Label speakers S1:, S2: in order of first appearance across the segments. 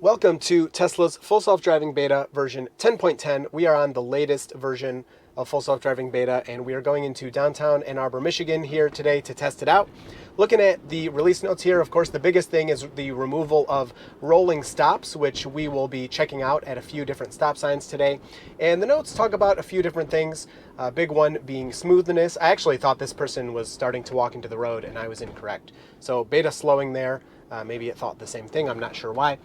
S1: Welcome to Tesla's full self-driving beta version 10.10. We are on the latest version of full self-driving beta, and we are going into downtown Ann Arbor, Michigan here today to test it out. Looking at the release notes here, of course, the biggest thing is the removal of rolling stops, which we will be checking out at a few different stop signs today. And the notes talk about a few different things, big one being smoothness. I actually thought this person was starting to walk into the road, and I was incorrect. So beta slowing there. Maybe it thought the same thing, I'm not sure why.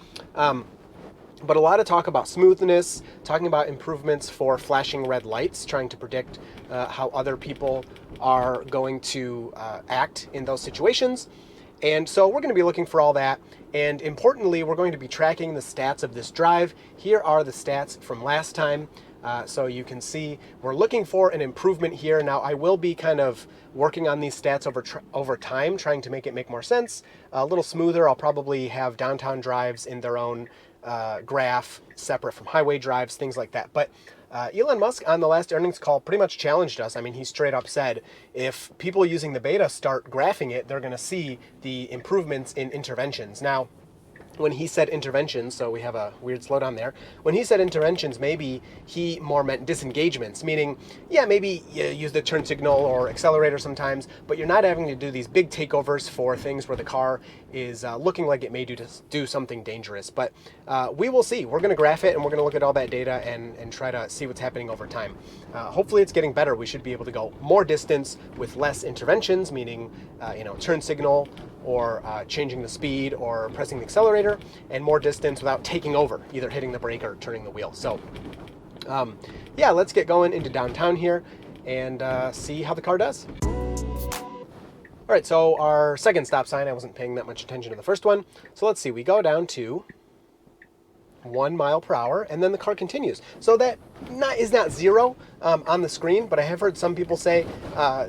S1: But a lot of talk about smoothness, talking about improvements for flashing red lights, trying to predict how other people are going to act in those situations. And so we're going to be looking for all that. And importantly, we're going to be tracking the stats of this drive. Here are the stats from last time. So you can see we're looking for an improvement here. Now I will be kind of working on these stats over time, trying to make it make more sense. A little smoother. I'll probably have downtown drives in their own graph, separate from highway drives, things like that. But Elon Musk on the last earnings call pretty much challenged us. I mean, he straight up said, if people using the beta start graphing it, they're going to see the improvements in interventions. Now, when he said interventions, so we have a weird slowdown there. When he said interventions, maybe he more meant disengagements, meaning, yeah, maybe you use the turn signal or accelerator sometimes, but you're not having to do these big takeovers for things where the car is looking like it may do something dangerous. But we will see. We're going to graph it, and we're going to look at all that data and try to see what's happening over time. Hopefully it's getting better. We should be able to go more distance with less interventions, meaning turn signal, or changing the speed or pressing the accelerator, and more distance without taking over, either hitting the brake or turning the wheel. So yeah, let's get going into downtown here and see how the car does. All right, so our second stop sign, I wasn't paying that much attention to the first one. So let's see, we go down to 1 mile per hour, and then the car continues. So that is not zero on the screen, but I have heard some people say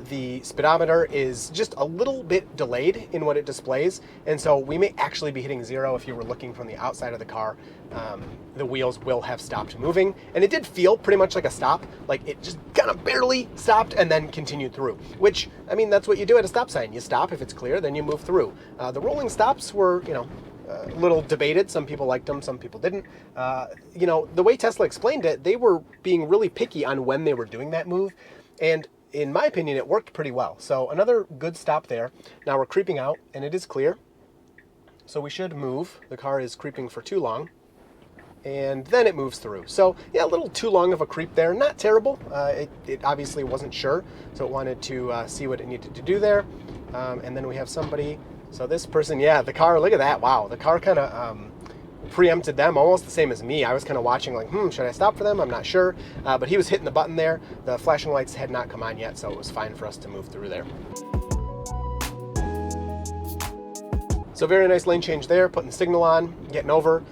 S1: the speedometer is just a little bit delayed in what it displays, and so we may actually be hitting zero. If you were looking from the outside of the car, the wheels will have stopped moving, and it did feel pretty much like a stop, like it just kind of barely stopped and then continued through, which, I mean, that's what you do at a stop sign. You stop if it's clear, then you move through. The rolling stops were, a little debated. Some people liked them, some people didn't. The way Tesla explained it, they were being really picky on when they were doing that move, and in my opinion, it worked pretty well. So another good stop there. Now we're creeping out, and it is clear, so we should move. The car is creeping for too long, and then it moves through. So yeah, a little too long of a creep there. Not terrible. It obviously wasn't sure, so it wanted to see what it needed to do there. And then we have somebody. So this person, yeah, the car, look at that. Wow, the car kind of preempted them, almost the same as me. I was kind of watching like, should I stop for them? I'm not sure. But he was hitting the button there. The flashing lights had not come on yet, so it was fine for us to move through there. So very nice lane change there, putting the signal on, getting over.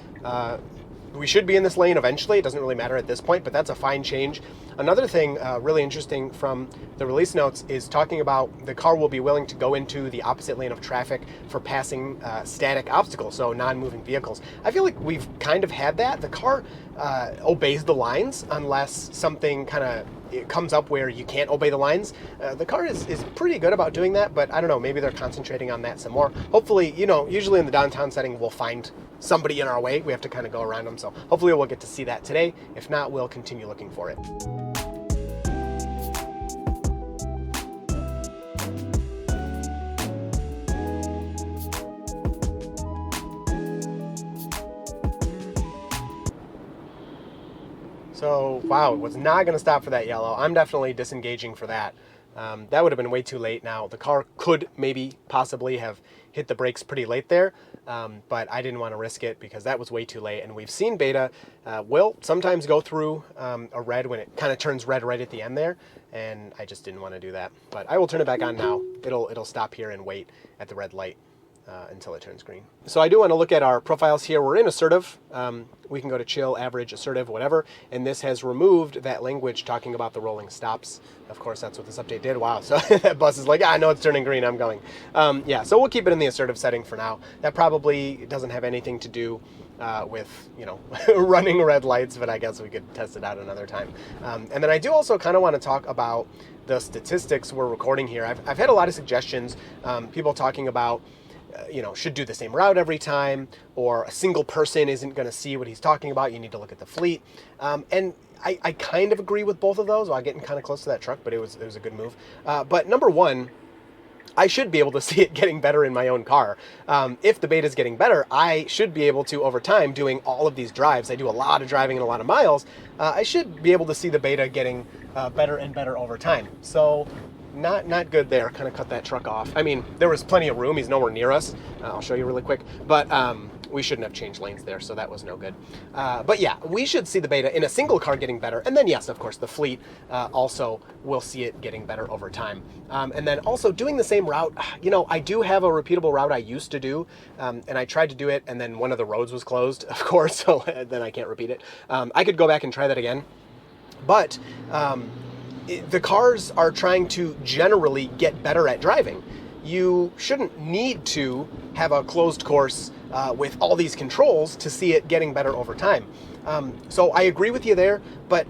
S1: We should be in this lane eventually. It doesn't really matter at this point, but that's a fine change. Another thing really interesting from the release notes is talking about the car will be willing to go into the opposite lane of traffic for passing static obstacles, so non-moving vehicles. I feel like we've kind of had that. The car obeys the lines unless something kind of it comes up where you can't obey the lines. The car is pretty good about doing that, but I don't know, maybe they're concentrating on that some more. Hopefully, usually in the downtown setting, we'll find somebody in our way. We have to kind of go around them. So hopefully we'll get to see that today. If not, we'll continue looking for it. So, wow, it was not going to stop for that yellow. I'm definitely disengaging for that. That would have been way too late. Now, the car could possibly have hit the brakes pretty late there, but I didn't want to risk it because that was way too late. And we've seen beta will sometimes go through a red when it kind of turns red right at the end there, and I just didn't want to do that. But I will turn it back on now. It'll stop here and wait at the red light until it turns green. So I do want to look at our profiles here. We're in assertive. We can go to chill, average, assertive, whatever. And this has removed that language talking about the rolling stops. Of course, that's what this update did. Wow. So that bus is like, I know it's turning green. I'm going. Yeah, so we'll keep it in the assertive setting for now. That probably doesn't have anything to do with, running red lights, but I guess we could test it out another time. And then I do also kind of want to talk about the statistics we're recording here. I've had a lot of suggestions, people talking about should do the same route every time, or a single person isn't going to see what he's talking about. You need to look at the fleet. And I kind of agree with both of those. Well, I'm getting kind of close to that truck, but it was a good move. But number one, I should be able to see it getting better in my own car. If the beta is getting better, I should be able to, over time, doing all of these drives. I do a lot of driving and a lot of miles. I should be able to see the beta getting better and better over time. So not good there. Kind of cut that truck off. I mean, there was plenty of room. He's nowhere near us. I'll show you really quick. But we shouldn't have changed lanes there, so that was no good. But yeah, we should see the beta in a single car getting better. And then, yes, of course, the fleet also will see it getting better over time. And then also doing the same route. I do have a repeatable route I used to do, and I tried to do it, and then one of the roads was closed, of course, so then I can't repeat it. I could go back and try that again. But the cars are trying to generally get better at driving. You shouldn't need to have a closed course with all these controls to see it getting better over time. So I agree with you there, but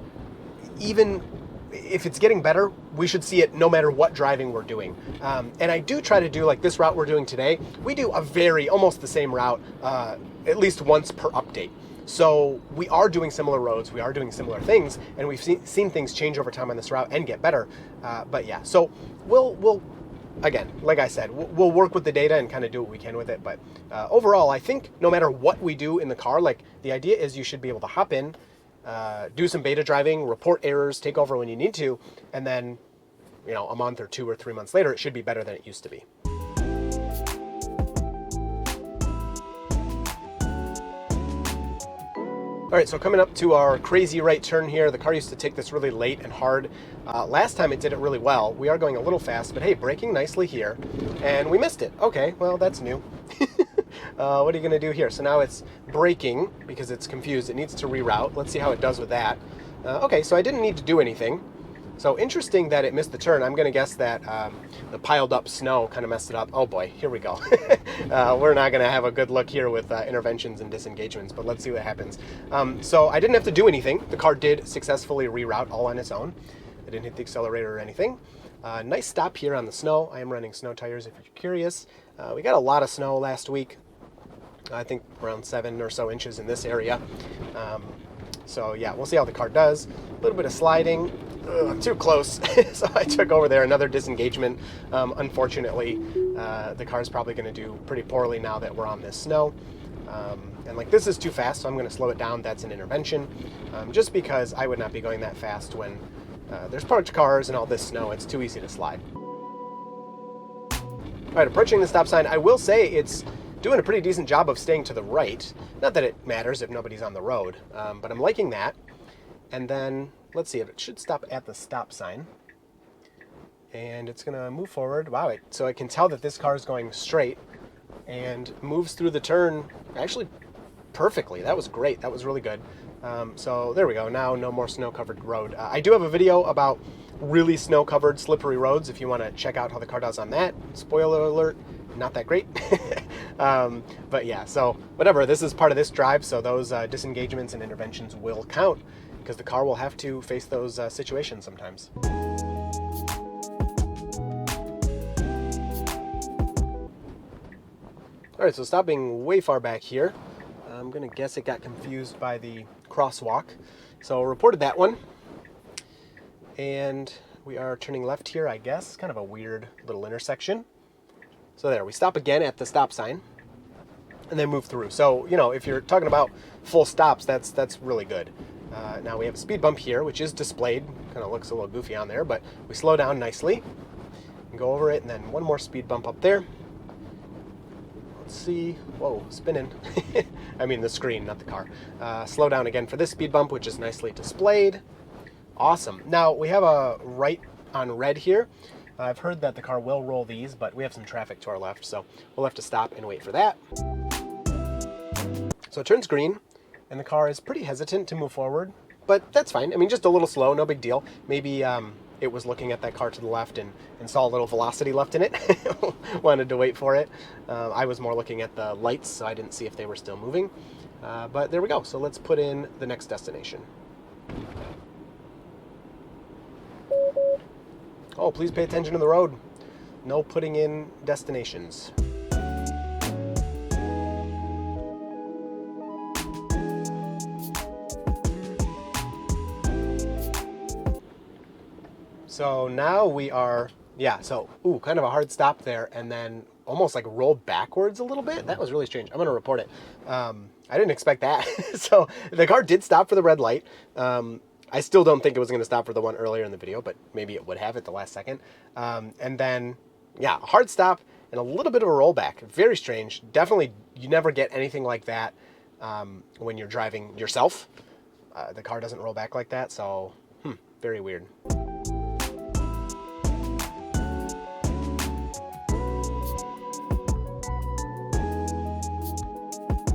S1: even if it's getting better, we should see it no matter what driving we're doing. And I do try to do, like this route we're doing today, we do almost the same route at least once per update. So we are doing similar roads, we are doing similar things, and we've seen things change over time on this route and get better. But yeah, so we'll again, like I said, we'll work with the data and kind of do what we can with it. But overall, I think no matter what we do in the car, like the idea is you should be able to hop in, do some beta driving, report errors, take over when you need to, and then, a month or 2 or 3 months later, it should be better than it used to be. All right, so coming up to our crazy right turn here. The car used to take this really late and hard. Last time it did it really well. We are going a little fast, but hey, braking nicely here. And we missed it. Okay, well, that's new. What are you gonna do here? So now it's braking because it's confused. It needs to reroute. Let's see how it does with that. Okay, so I didn't need to do anything. So interesting that it missed the turn. I'm gonna guess that the piled up snow kind of messed it up. Oh boy, here we go. We're not gonna have a good look here with interventions and disengagements, but let's see what happens. So I didn't have to do anything. The car did successfully reroute all on its own. I didn't hit the accelerator or anything. Nice stop here on the snow. I am running snow tires if you're curious. We got a lot of snow last week. I think around 7 or so inches in this area. So yeah, we'll see how the car does. A little bit of sliding. Too close. So I took over there, another disengagement. Unfortunately, the car's probably going to do pretty poorly now that we're on this snow. And like this is too fast, so I'm going to slow it down. That's an intervention. Just because I would not be going that fast when there's parked cars and all this snow. It's too easy to slide. All right, approaching the stop sign. I will say it's doing a pretty decent job of staying to the right. Not that it matters if nobody's on the road, but I'm liking that. And then let's see if it should stop at the stop sign. And it's gonna move forward. Wow, so I can tell that this car is going straight and moves through the turn actually perfectly. That was great. That was really good. So there we go. Now no more snow-covered road. I do have a video about really snow-covered, slippery roads if you want to check out how the car does on that. Spoiler alert, not that great. But yeah, so whatever. This is part of this drive, so those disengagements and interventions will count because the car will have to face those situations sometimes. All right, so stop being way far back here. I'm gonna guess it got confused by the crosswalk. So reported that one. And we are turning left here, I guess. Kind of a weird little intersection. So there, we stop again at the stop sign and then move through. So, if you're talking about full stops, that's really good. Now we have a speed bump here, which is displayed. Kind of looks a little goofy on there, but we slow down nicely and go over it, and then one more speed bump up there. Let's see. Whoa, spinning. I mean the screen, not the car. Slow down again for this speed bump, which is nicely displayed. Awesome. Now we have a right on red here. I've heard that the car will roll these, but we have some traffic to our left, so we'll have to stop and wait for that. So it turns green, and the car is pretty hesitant to move forward, but that's fine. I mean, just a little slow, no big deal. Maybe it was looking at that car to the left and saw a little velocity left in it. Wanted to wait for it. I was more looking at the lights, so I didn't see if they were still moving. But there we go. So let's put in the next destination. Oh, please pay attention to the road. No putting in destinations. So now we are, yeah, so, ooh, kind of a hard stop there, and then almost like rolled backwards a little bit. That was really strange. I'm going to report it. I didn't expect that. So the car did stop for the red light. I still don't think it was going to stop for the one earlier in the video, but maybe it would have at the last second. And then, yeah, a hard stop and a little bit of a rollback. Very strange. Definitely, you never get anything like that when you're driving yourself. The car doesn't roll back like that, so very weird.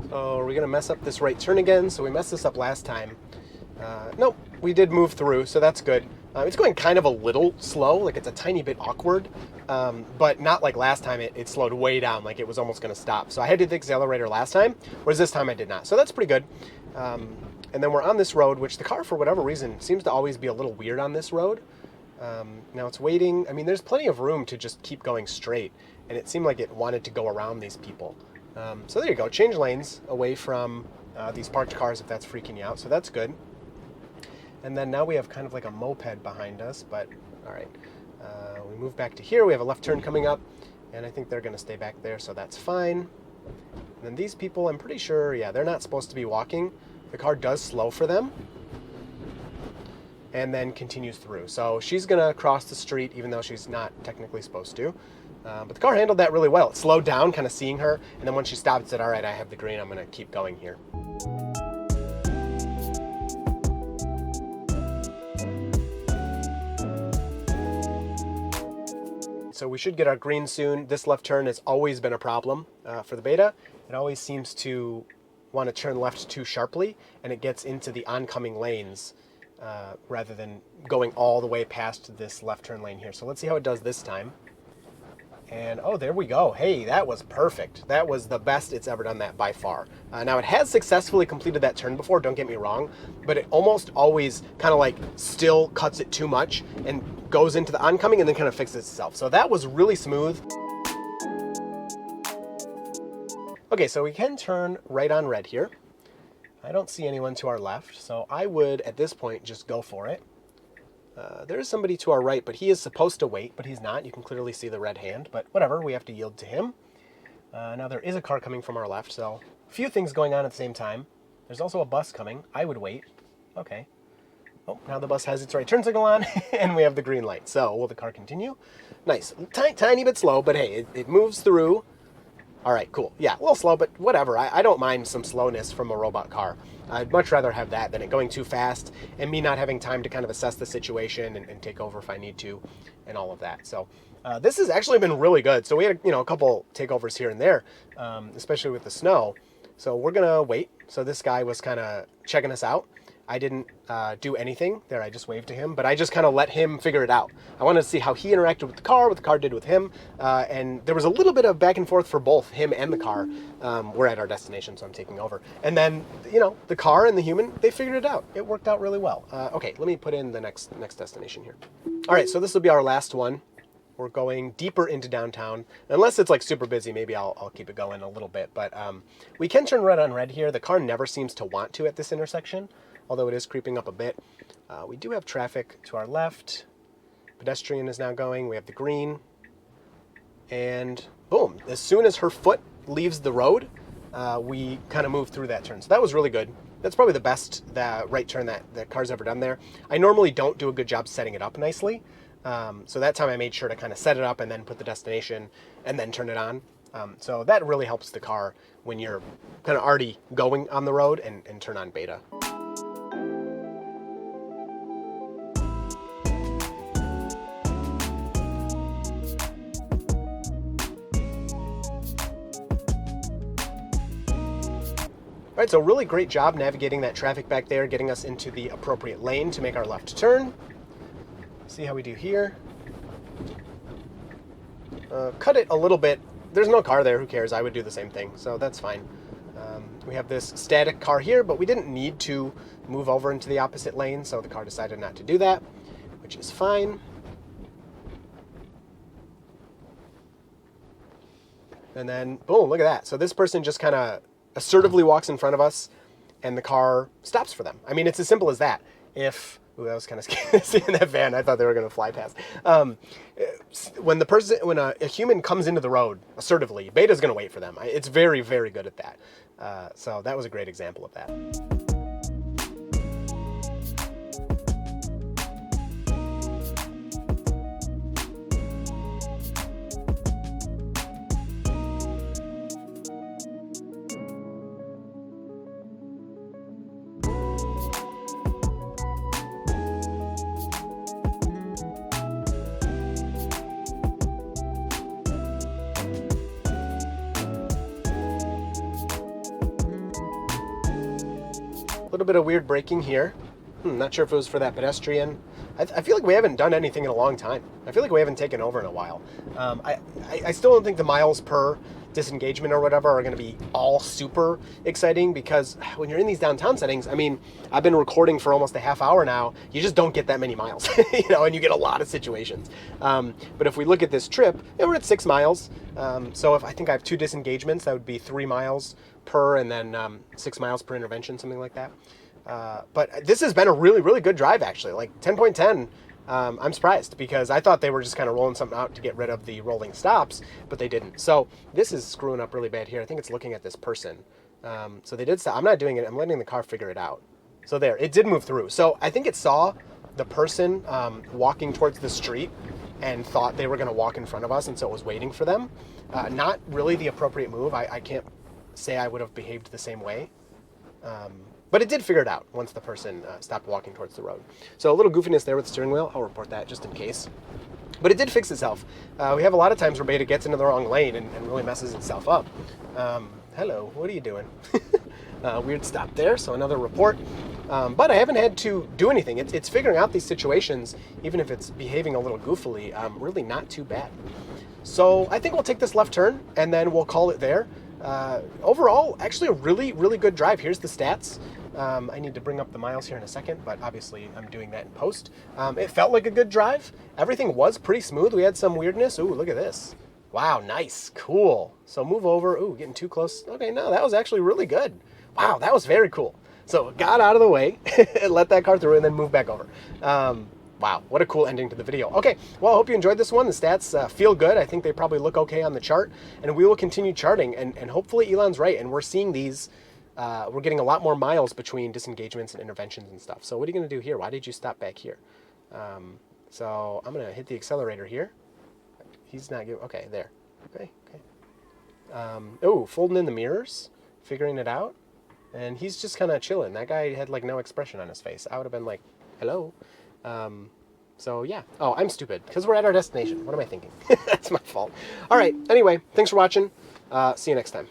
S1: So are we going to mess up this right turn again? So we messed this up last time. Nope, we did move through, so that's good. It's going kind of a little slow, like it's a tiny bit awkward, but not like last time it slowed way down, like it was almost going to stop. So I had to hit the accelerator last time, whereas this time I did not. So that's pretty good. And then we're on this road, which the car, for whatever reason, seems to always be a little weird on this road. Now it's waiting. I mean, there's plenty of room to just keep going straight, and it seemed like it wanted to go around these people. So there you go. Change lanes away from these parked cars if that's freaking you out. So that's good. And then now we have kind of like a moped behind us, but all right. We move back to here. We have a left turn coming up, and I think they're going to stay back there, so that's fine. And then these people, I'm pretty sure, yeah, they're not supposed to be walking. The car does slow for them and then continues through. So she's going to cross the street even though she's not technically supposed to. But the car handled that really well. It slowed down, kind of seeing her, and then when she stopped, it said, all right, I have the green. I'm going to keep going here. So we should get our green soon. This left turn has always been a problem for the Beta. It always seems to want to turn left too sharply, and it gets into the oncoming lanes rather than going all the way past this left turn lane here. So let's see how it does this time. And oh, there we go. Hey, that was perfect. That was the best it's ever done that by far. Now it has successfully completed that turn before, don't get me wrong, but it almost always kind of like still cuts it too much and goes into the oncoming and then kind of fixes itself. So that was really smooth. Okay, so we can turn right on red here. I don't see anyone to our left, so I would at this point just go for it. There is somebody to our right, but he is supposed to wait, but he's not. You can clearly see the red hand, but whatever, we have to yield to him. Now there is a car coming from our left, so a few things going on at the same time. There's also a bus coming. I would wait. Okay. Oh, now the bus has its right turn signal on, and we have the green light. So will the car continue? Nice. Tiny bit slow, but hey, it moves through. All right, cool. Yeah, a little slow, but whatever. I don't mind some slowness from a robot car. I'd much rather have that than it going too fast and me not having time to kind of assess the situation and take over if I need to and all of that. So this has actually been really good. So we had a couple takeovers here and there, especially with the snow. So we're going to wait. So this guy was kind of checking us out. I didn't do anything there. I just waved to him, but I just kind of let him figure it out. I wanted to see how he interacted with the car, what the car did with him. And there was a little bit of back and forth for both him and the car. We're at our destination, so I'm taking over. And then, the car and the human, they figured it out. It worked out really well. Okay, let me put in the next destination here. All right, so this will be our last one. We're going deeper into downtown. Unless it's like super busy, maybe I'll keep it going a little bit. But we can turn red on red here. The car never seems to want to at this intersection, although it is creeping up a bit. We do have traffic to our left. Pedestrian is now going. We have the green. And boom, as soon as her foot leaves the road, we kind of move through that turn. So that was really good. That's probably the best right turn that the car's ever done there. I normally don't do a good job setting it up nicely. So that time I made sure to kind of set it up and then put the destination and then turn it on. So that really helps the car when you're kind of already going on the road and turn on beta. All right, so really great job navigating that traffic back there, getting us into the appropriate lane to make our left turn. See how we do here. Cut it a little bit. There's no car there, who cares? I would do the same thing, so that's fine. We have this static car here, but we didn't need to move over into the opposite lane, so the car decided not to do that, which is fine. And then, boom, look at that. So this person just kind of assertively walks in front of us, and the car stops for them. I mean, it's as simple as that. If Ooh, that was kind of scary. Seeing that van, I thought they were going to fly past. When a human comes into the road assertively, beta's going to wait for them. It's very, very good at that. So that was a great example of that. A little bit of weird braking here. Not sure if it was for that pedestrian. I feel like we haven't done anything in a long time. I feel like we haven't taken over in a while. I still don't think the miles per disengagement or whatever are going to be all super exciting, because when you're in these downtown settings, I mean, I've been recording for almost a half hour now. You just don't get that many miles, and you get a lot of situations. But if we look at this trip, we're at 6 miles. So if I think I have 2 disengagements, that would be 3 miles per, and then 6 miles per intervention, something like that. But this has been a really, really good drive, actually. Like 10.10, I'm surprised, because I thought they were just kind of rolling something out to get rid of the rolling stops, but they didn't. So this is screwing up really bad here. I think it's looking at this person. So they did stop. I'm not doing it. I'm letting the car figure it out. So there, it did move through. So I think it saw the person walking towards the street and thought they were going to walk in front of us, and so it was waiting for them. Not really the appropriate move. I can't say I would have behaved the same way. But it did figure it out once the person stopped walking towards the road. So a little goofiness there with the steering wheel. I'll report that just in case. But it did fix itself. We have a lot of times where beta gets into the wrong lane and really messes itself up. Hello, what are you doing? Weird stop there, so another report. But I haven't had to do anything. It's figuring out these situations, even if it's behaving a little goofily, really not too bad. So I think we'll take this left turn, and then we'll call it there. Overall, actually a really, really good drive. Here's the stats. I need to bring up the miles here in a second, but obviously I'm doing that in post. It felt like a good drive. Everything was pretty smooth. We had some weirdness. Ooh, look at this. Wow, nice, cool. So move over. Ooh, getting too close. Okay, no, that was actually really good. Wow, that was very cool. So got out of the way, let that car through, and then move back over. Wow, what a cool ending to the video. Okay, well, I hope you enjoyed this one. The stats feel good. I think they probably look okay on the chart, and we will continue charting, and hopefully Elon's right, and we're seeing these, we're getting a lot more miles between disengagements and interventions and stuff. So what are you going to do here? Why did you stop back here? So I'm going to hit the accelerator here. He's not giving, okay, there. Okay. Oh, folding in the mirrors, figuring it out, and he's just kind of chilling. That guy had like no expression on his face. I would have been like, hello. So yeah. Oh, I'm stupid because we're at our destination. What am I thinking? That's my fault. All right. Anyway, thanks for watching. See you next time.